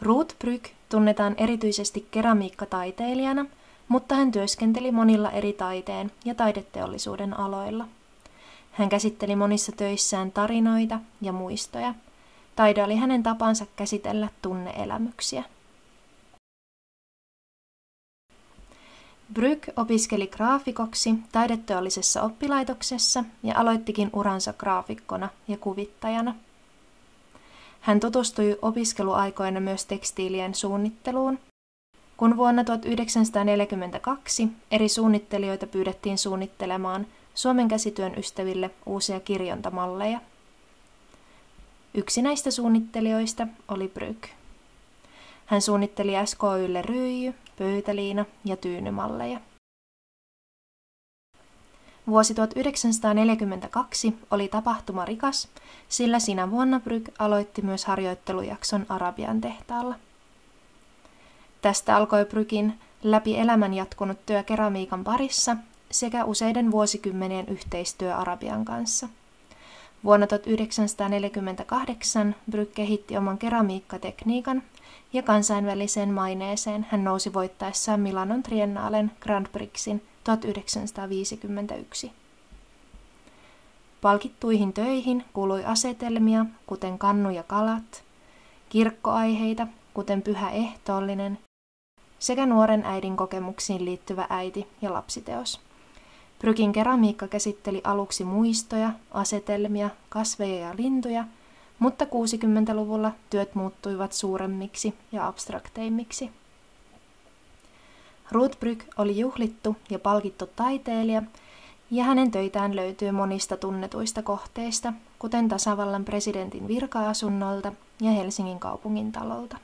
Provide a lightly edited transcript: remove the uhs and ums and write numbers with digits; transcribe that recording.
Ruth Brügg tunnetaan erityisesti keramiikkataiteilijana, mutta hän työskenteli monilla eri taiteen ja taideteollisuuden aloilla. Hän käsitteli monissa töissään tarinoita ja muistoja. Taide oli hänen tapansa käsitellä tunneelämyksiä. Brügg opiskeli graafikoksi taideteollisessa oppilaitoksessa ja aloittikin uransa graafikkona ja kuvittajana. Hän tutustui opiskeluaikoina myös tekstiilien suunnitteluun, kun vuonna 1942 eri suunnittelijoita pyydettiin suunnittelemaan Suomen käsityön ystäville uusia kirjontamalleja. Yksi näistä suunnittelijoista oli Brügg. Hän suunnitteli SKY:lle ryijy-, pöytäliina- ja tyynymalleja. Vuosi 1942 oli tapahtumarikas, sillä sinä vuonna Brügg aloitti myös harjoittelujakson Arabian tehtaalla. Tästä alkoi Brüggin läpi elämän jatkunut työ keramiikan parissa sekä useiden vuosikymmenien yhteistyö Arabian kanssa. Vuonna 1948 Brügg kehitti oman keramiikkatekniikan ja kansainväliseen maineeseen hän nousi voittaessaan Milanon Triennalen Grand Prixin 1951. Palkittuihin töihin kuului asetelmia, kuten Kannu ja kalat, kirkkoaiheita, kuten Pyhä ehtoollinen, sekä nuoren äidin kokemuksiin liittyvä äiti- ja lapsiteos. Brüggin keramiikka käsitteli aluksi muistoja, asetelmia, kasveja ja lintuja, mutta 60-luvulla työt muuttuivat suuremmiksi ja abstrakteimmiksi. Ruth Brügg oli juhlittu ja palkittu taiteilija, ja hänen töitään löytyy monista tunnetuista kohteista, kuten tasavallan presidentin virka-asunnolta ja Helsingin kaupungin talolta.